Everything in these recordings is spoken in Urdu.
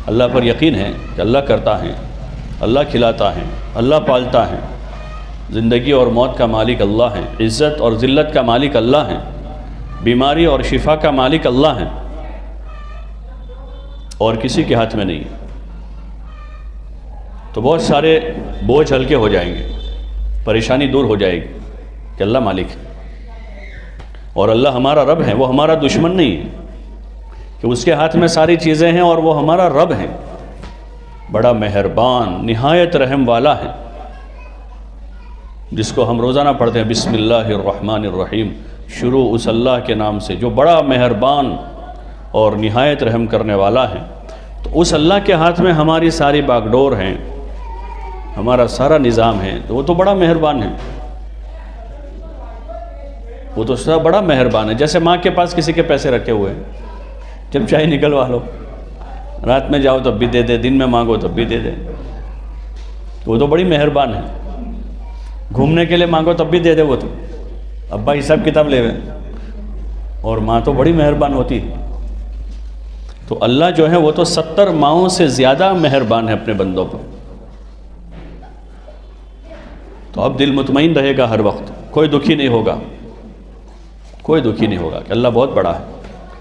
اللہ پر یقین ہے کہ اللہ کرتا ہے، اللہ کھلاتا ہے، اللہ پالتا ہے، زندگی اور موت کا مالک اللہ ہے، عزت اور ذلت کا مالک اللہ ہے، بیماری اور شفا کا مالک اللہ ہے، اور کسی کے ہاتھ میں نہیں، تو بہت سارے بوجھ ہلکے ہو جائیں گے، پریشانی دور ہو جائے گی کہ اللہ مالک ہے اور اللہ ہمارا رب ہے، وہ ہمارا دشمن نہیں ہے کہ اس کے ہاتھ میں ساری چیزیں ہیں اور وہ ہمارا رب ہے، بڑا مہربان نہایت رحم والا ہے، جس کو ہم روزانہ پڑھتے ہیں بسم اللہ الرحمن الرحیم، شروع اس اللہ کے نام سے جو بڑا مہربان اور نہایت رحم کرنے والا ہے۔ تو اس اللہ کے ہاتھ میں ہماری ساری باغ ڈور ہیں، ہمارا سارا نظام ہے، تو وہ تو بڑا مہربان ہے، وہ تو سب بڑا مہربان ہے۔ جیسے ماں کے پاس کسی کے پیسے رکھے ہوئے ہیں، جب چاہے نکلوا لو، رات میں جاؤ تب بھی دے دے، دن میں مانگو تب بھی دے دے، وہ تو بڑی مہربان ہے۔ گھومنے کے لیے مانگو تب بھی دے دے، وہ تو ابا حساب کتاب لے ہوئے، اور ماں تو بڑی مہربان ہوتی ہے۔ تو اللہ جو ہے وہ تو 70 ماؤں سے زیادہ مہربان ہے اپنے بندوں پر۔ تو اب دل مطمئن رہے گا، ہر وقت کوئی دکھی نہیں ہوگا، کوئی دکھی نہیں ہوگا کہ اللہ بہت بڑا ہے،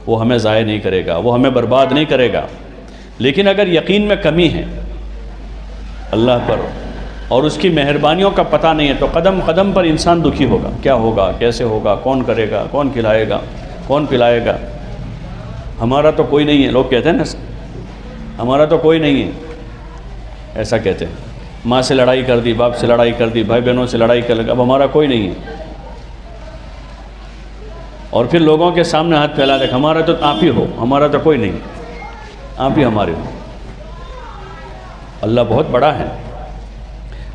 وہ ہمیں ضائع نہیں کرے گا، وہ ہمیں برباد نہیں کرے گا۔ لیکن اگر یقین میں کمی ہے اللہ پر اور اس کی مہربانیوں کا پتہ نہیں ہے، تو قدم قدم پر انسان دکھی ہوگا، کیا ہوگا، کیسے ہوگا، کون کرے گا، کون کھلائے گا، کون پلائے گا، ہمارا تو کوئی نہیں ہے۔ لوگ کہتے ہیں نا ہمارا تو کوئی نہیں ہے، ایسا کہتے ہیں، ماں سے لڑائی کر دی، باپ سے لڑائی کر دی، بھائی بہنوں سے لڑائی کر لی، اب ہمارا کوئی نہیں ہے، اور پھر لوگوں کے سامنے ہاتھ پھیلا دے، ہمارا تو آپ ہی ہو، ہمارا تو کوئی نہیں، آپ ہی ہمارے ہو۔ اللہ بہت بڑا ہے،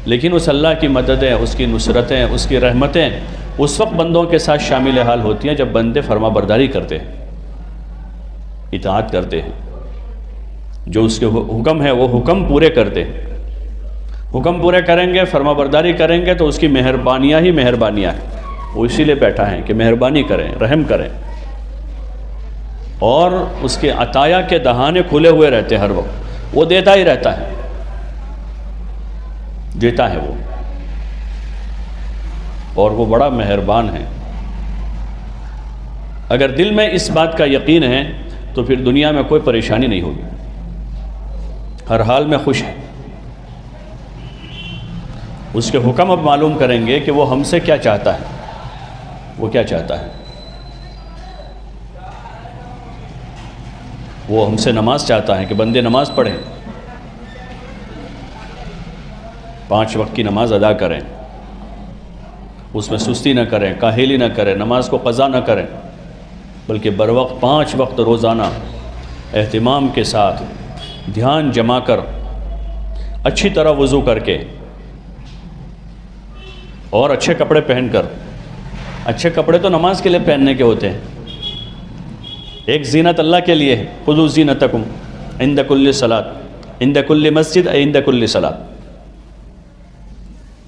لیکن اس اللہ کی مددیں، اس کی نصرتیں، اس کی رحمتیں اس وقت بندوں کے ساتھ شامل حال ہوتی ہیں جب بندے فرما برداری کرتے ہیں، اطاعت کرتے ہیں، جو اس کے حکم ہے وہ حکم پورے کرتے ہیں۔ حکم پورے کریں گے، فرما برداری کریں گے، تو اس کی مہربانیاں ہی مہربانیاں ہیں، وہ اسی لیے بیٹھا ہے کہ مہربانی کریں، رحم کریں، اور اس کے عطایا کے دہانے کھلے ہوئے رہتے ہیں ہر وقت، وہ دیتا ہی رہتا ہے، دیتا ہے وہ، اور وہ بڑا مہربان ہے۔ اگر دل میں اس بات کا یقین ہے تو پھر دنیا میں کوئی پریشانی نہیں ہوگی، ہر حال میں خوش ہے۔ اس کے حکم اب معلوم کریں گے کہ وہ ہم سے کیا چاہتا ہے، وہ کیا چاہتا ہے۔ وہ ہم سے نماز چاہتا ہے کہ بندے نماز پڑھیں، 5 وقت کی نماز ادا کریں، اس میں سستی نہ کریں، کاہلی نہ کریں، نماز کو قضا نہ کریں، بلکہ بر وقت 5 وقت روزانہ اہتمام کے ساتھ دھیان جما کر اچھی طرح وضو کر کے اور اچھے کپڑے پہن کر، اچھے کپڑے تو نماز کے لیے پہننے کے ہوتے ہیں، ایک زینت اللہ کے لیے ہے، خذوا زینتکم عند کل صلاۃ، عند کل مسجد، عند کل صلاۃ،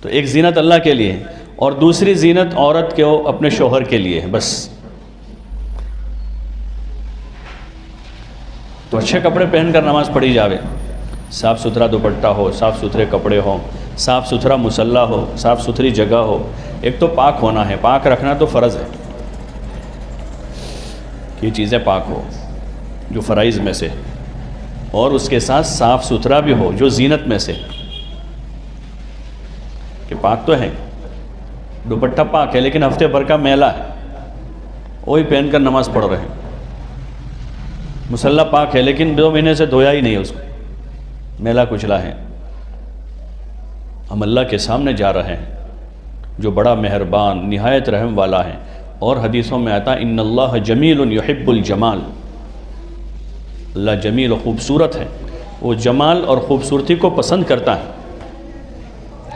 تو ایک زینت اللہ کے لیے ہے، اور دوسری زینت عورت کے اپنے شوہر کے لیے ہے، بس۔ تو اچھے کپڑے پہن کر نماز پڑھی جاوے، صاف ستھرا دوپٹہ ہو، صاف ستھرے کپڑے ہوں، صاف ستھرا مصلی ہو، صاف ستھری جگہ ہو۔ ایک تو پاک ہونا ہے، پاک رکھنا تو فرض ہے، یہ چیزیں پاک ہو جو فرائض میں سے، اور اس کے ساتھ صاف ستھرا بھی ہو جو زینت میں سے، کہ پاک تو ہے، دوپٹہ پاک ہے لیکن ہفتے بھر کا میلا ہے، وہی پہن کر نماز پڑھ رہے ہیں، مصلی پاک ہے لیکن 2 مہینے سے دھویا ہی نہیں اس کو، میلا کچلا ہے۔ ہم اللہ کے سامنے جا رہے ہیں جو بڑا مہربان نہایت رحم والا ہے، اور حدیثوں میں آتا ان اللہ جمیل یحب الجمال، اللہ جمیل و خوبصورت ہے، وہ جمال اور خوبصورتی کو پسند کرتا ہے،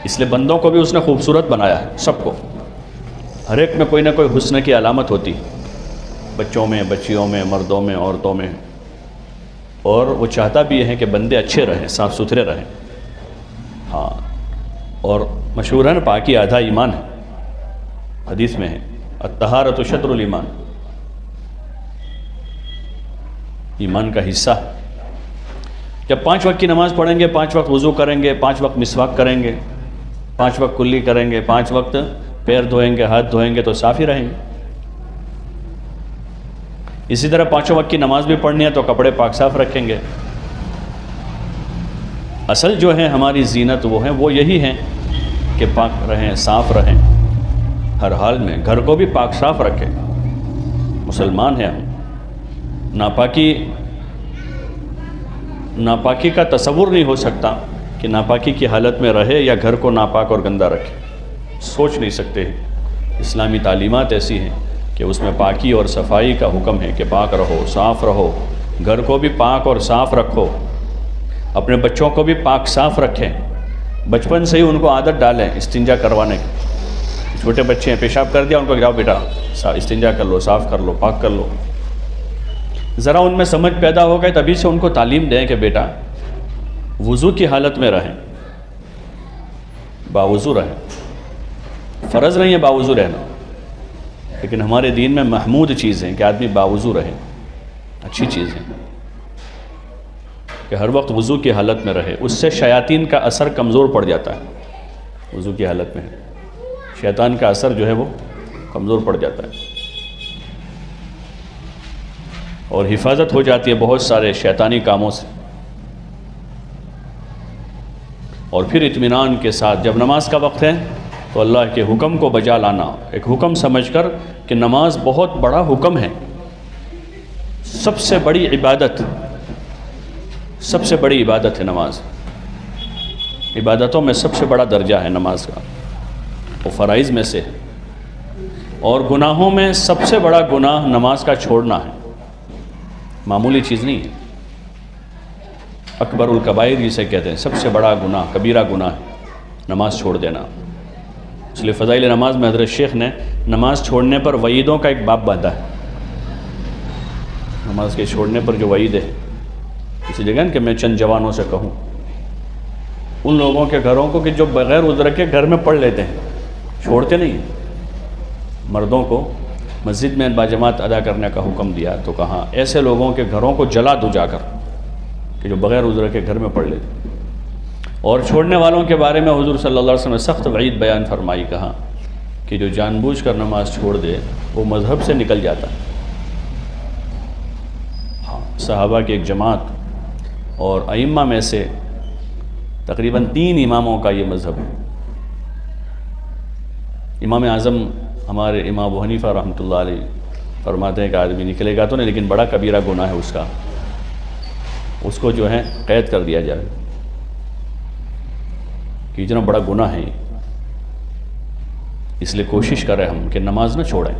اس لیے بندوں کو بھی اس نے خوبصورت بنایا ہے، سب کو، ہر ایک میں کوئی نہ کوئی حسن کی علامت ہوتی ہے، بچوں میں، بچیوں میں، مردوں میں، عورتوں میں، اور وہ چاہتا بھی ہے کہ بندے اچھے رہیں، صاف ستھرے رہیں۔ ہاں، اور مشہور ہے نا، پاکی آدھا ایمان ہے، حدیث میں ہے الطہارۃ شطر الایمان، ایمان کا حصہ ہے۔ جب 5 وقت کی نماز پڑھیں گے، 5 وقت وضو کریں گے، 5 وقت مسواک کریں گے، 5 وقت کلی کریں گے، 5 وقت پیر دھوئیں گے، ہاتھ دھوئیں گے، تو صاف ہی رہیں گے۔ اسی طرح 5 وقت کی نماز بھی پڑھنی ہے تو کپڑے پاک صاف رکھیں گے۔ اصل جو ہے ہماری زینت وہ ہیں، وہ یہی ہیں کہ پاک رہیں، صاف رہیں، ہر حال میں گھر کو بھی پاک صاف رکھیں۔ مسلمان ہیں ہم، ناپاکی کا تصور نہیں ہو سکتا کہ ناپاکی کی حالت میں رہے یا گھر کو ناپاک اور گندہ رکھے، سوچ نہیں سکتے۔ اسلامی تعلیمات ایسی ہیں کہ اس میں پاکی اور صفائی کا حکم ہے کہ پاک رہو، صاف رہو، گھر کو بھی پاک اور صاف رکھو، اپنے بچوں کو بھی پاک صاف رکھیں، بچپن سے ہی ان کو عادت ڈالیں استنجا کروانے کی۔ چھوٹے بچے ہیں، پیشاب کر دیا، ان کو جاؤ بیٹا استنجا کر لو، صاف کر لو، پاک کر لو۔ ذرا ان میں سمجھ پیدا ہو گئے تبھی سے ان کو تعلیم دیں کہ بیٹا وضو کی حالت میں رہیں، باوضو رہیں۔ فرض نہیں ہے باوضو رہنا، لیکن ہمارے دین میں محمود چیز ہے کہ آدمی باوضو رہے، اچھی چیز ہے کہ ہر وقت وضو کی حالت میں رہے۔ اس سے شیاطین کا اثر کمزور پڑ جاتا ہے، وضو کی حالت میں شیطان کا اثر جو ہے وہ کمزور پڑ جاتا ہے، اور حفاظت ہو جاتی ہے بہت سارے شیطانی کاموں سے۔ اور پھر اطمینان کے ساتھ جب نماز کا وقت ہے تو اللہ کے حکم کو بجا لانا، ایک حکم سمجھ کر کہ نماز بہت بڑا حکم ہے، سب سے بڑی عبادت، سب سے بڑی عبادت ہے نماز، عبادتوں میں سب سے بڑا درجہ ہے نماز کا، وہ فرائض میں سے ہے۔ اور گناہوں میں سب سے بڑا گناہ نماز کا چھوڑنا ہے، معمولی چیز نہیں ہے، اکبر الکبائر جسے کہتے ہیں، سب سے بڑا گناہ، کبیرہ گناہ ہے نماز چھوڑ دینا۔ اس لیے فضائل نماز میں حضرت شیخ نے نماز چھوڑنے پر وعیدوں کا ایک باب باندھا ہے، نماز کے چھوڑنے پر جو وعید ہے، اسی جگہ کہ میں چند جوانوں سے کہوں، ان لوگوں کے گھروں کو کہ جو بغیر عذر کے گھر میں پڑھ لیتے ہیں، چھوڑتے نہیں ہیں۔ مردوں کو مسجد میں باجماعت ادا کرنے کا حکم دیا تو کہا ایسے لوگوں کے گھروں کو جلا دو جا کر کہ جو بغیر عذر کے گھر میں پڑھ لیتے ہیں۔ اور چھوڑنے والوں کے بارے میں حضور صلی اللہ علیہ وسلم نے سخت وعید بیان فرمائی، کہا کہ جو جان بوجھ کر نماز چھوڑ دے وہ مذہب سے نکل جاتا ہے۔ ہاں، صحابہ کی ایک جماعت اور ائمہ میں سے تقریباً 3 اماموں کا یہ مذہب ہے۔ امام اعظم ہمارے امام ابو حنیفہ رحمۃ اللہ علیہ فرماتے ہیں کہ آدمی نکلے گا تو نہیں، لیکن بڑا کبیرہ گناہ ہے اس کو جو ہے قید کر دیا جائے کہ اتنا بڑا گناہ ہے، اس لیے کوشش کریں ہم کہ نماز نہ چھوڑیں۔